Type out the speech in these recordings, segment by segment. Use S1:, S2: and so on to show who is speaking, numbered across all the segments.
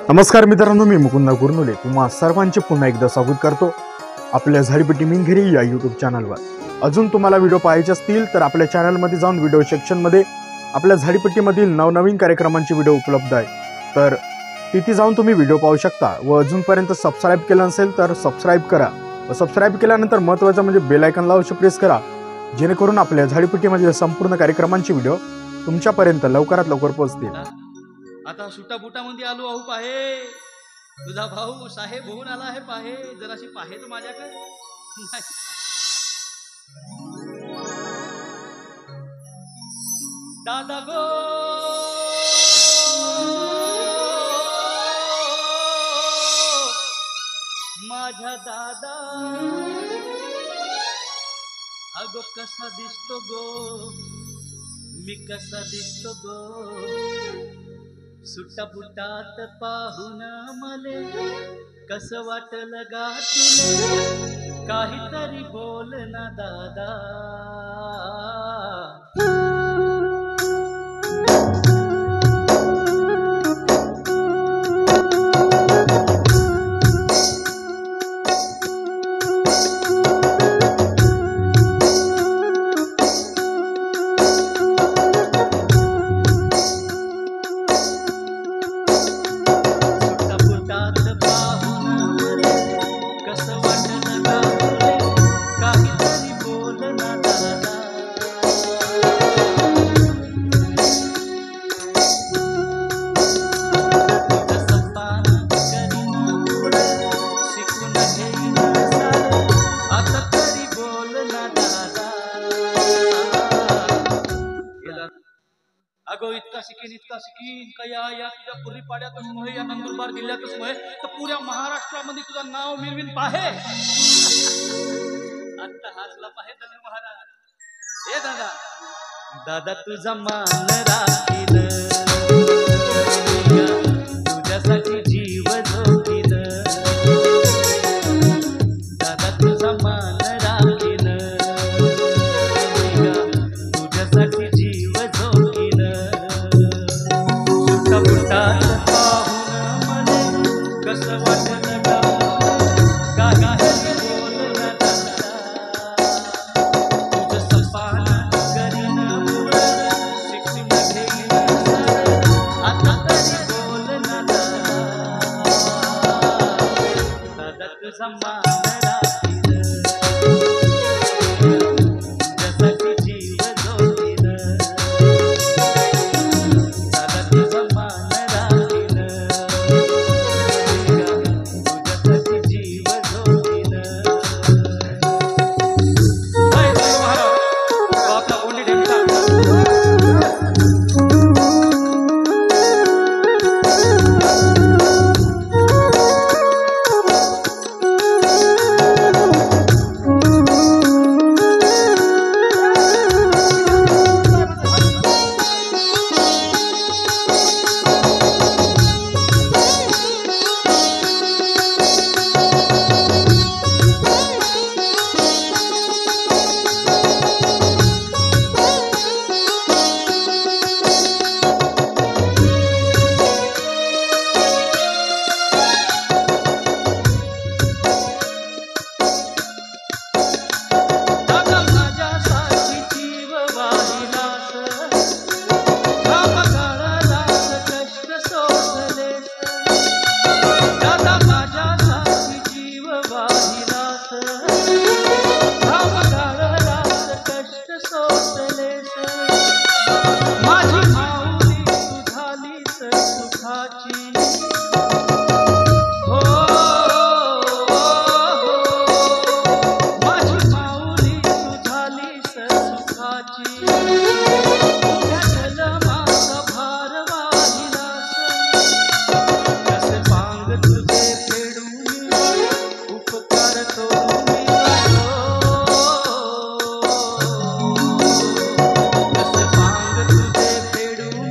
S1: नमस्कार मित्रांनो, मी मुकुंद गुरनुले तुम्हा सर्वांचे पुन्हा एकदा स्वागत करतो आपल्या झाडीपट्टी मिनघरी या यूट्यूब चॅनलवर। अजून तुम्हाला व्हिडिओ पाहायचे असतील तर आपल्या चॅनलमध्ये जाऊन व्हिडिओ सेक्शनमध्ये आपल्या झाडीपट्टीमधील नवनवीन कार्यक्रमांचे व्हिडिओ उपलब्ध आहे, तर तिथे जाऊन तुम्ही व्हिडिओ पाहू शकता। व अजूनपर्यंत सबस्क्राइब केलं नसेल तर सबस्क्राइब करा व सबस्क्राइब केल्यानंतर महत्त्वाचं म्हणजे बेल आयकॉनला अवश्य प्रेस करा, जेणेकरून आपल्या झाडीपट्टीमधील संपूर्ण कार्यक्रमांचे व्हिडिओ तुमच्यापर्यंत लवकरात लवकर पोहोचतील।
S2: आता सुटा बुटामध्ये आलो आहो पाहे, तुझा भाऊ साहेब होऊन आला आहे पाहे, जराशी पाहे तर माझ्याकडे। दादा गो माझा दादा, अगो कसा दिसतो गो, मी कसा दिसतो गो, सुट्टा बुटात पाहून मले कस वाटलं गा तुले, काहीतरी बोल ना दादा। अगो इतका शिकीन कया या तुझ्या पूर्वी पाड्यातच मोहे, या नंदुरबार जिल्ह्यातच मोहे, तर पुऱ्या महाराष्ट्रामध्ये तुझं नाव मिळवीन पाहे। आता हासला पाहे धनु महाराज। ए दादा, दादा तुझा मान राखील, तुझ्यासाठी जीव झोकील, दादा तुझा मान राखील, तुझ्यासाठी जीव झोकील, सुट्टा बुटात पाहून मले कसं वाटलं गा, काही बोल ना दादा, तुझं सपान करीन मुळं, शिक्षण घेईन आता तरी बोल ना दादा, दादा तुझा मान राखील, तुझ्यासाठी जीव झोकील, दादा तुझा मान राखील, तुझ्यासाठी जीव झोकील। जय जय महाराज, तो आपला कोंडी ढेंगटा। दादा माझ्यासाठी जीव वाहिलास, घाम गाळलास, कष्ट सोसलेस, दादा माझ्यासाठी जीव वाहिलास, घाम गाळलास, कष्ट सोसलेस, माझी माऊली तू झालीस सुखाची, हो माझी माऊली तू झालीस सुखाची, उभ्या जलमाचा भार वाहिलास, कसे पांग तुझे फेडून उपकार तो मी करो, कसे पांग तुझे फेडून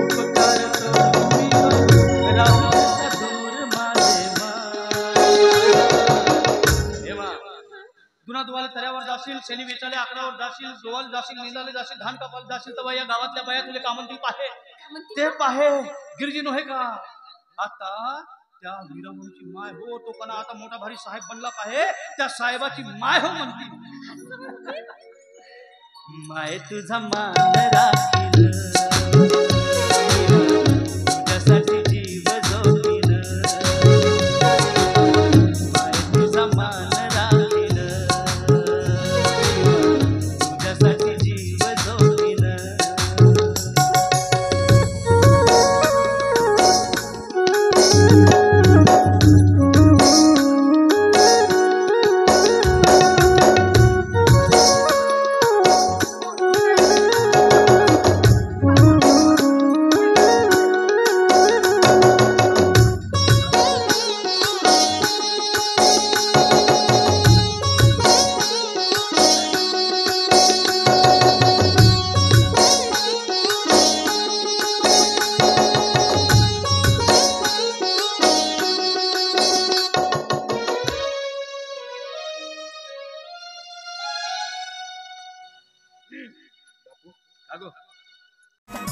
S2: उपकार तो मी राहून दूर माझे मा। दुना दुवाले तऱ्यावर जाशील, शेणी वेचाले आकडावर जाशील, जोवाले जाशील, निंदाले जाशील, धान कापायला जाशील, तर या गावातल्या बाया तुले का म्हणतील पाहे, ते पाहे गिरजी नव्हे का, आता त्या वीरमणीची माय हो तो पण आता मोठा भारी साहेब बनला पाहिजे त्या साहेबाची माय हो म्हणती माय तुझा मान राखील तुझ्यासाठी जीव जोडील माय तुझा मान राखील तुझ्यासाठी जीव जोडील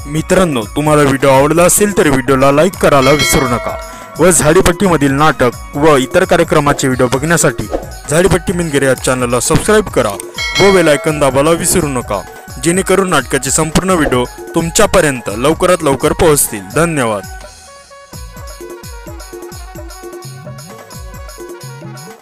S1: मित्रांनो, तुम्हाला व्हिडिओ आवडला असेल तर व्हिडिओला लाईक करायला विसरू नका व झाडीपट्टीमधील नाटक व इतर कार्यक्रमाचे व्हिडिओ बघण्यासाठी झाडीपट्टी मिनगिरे या चॅनलला सबस्क्राईब करा व बेल आयकॉन दाबायला विसरू नका, जेणेकरून नाटकाचे संपूर्ण व्हिडिओ तुमच्यापर्यंत लवकरात लवकर पोहोचतील. धन्यवाद.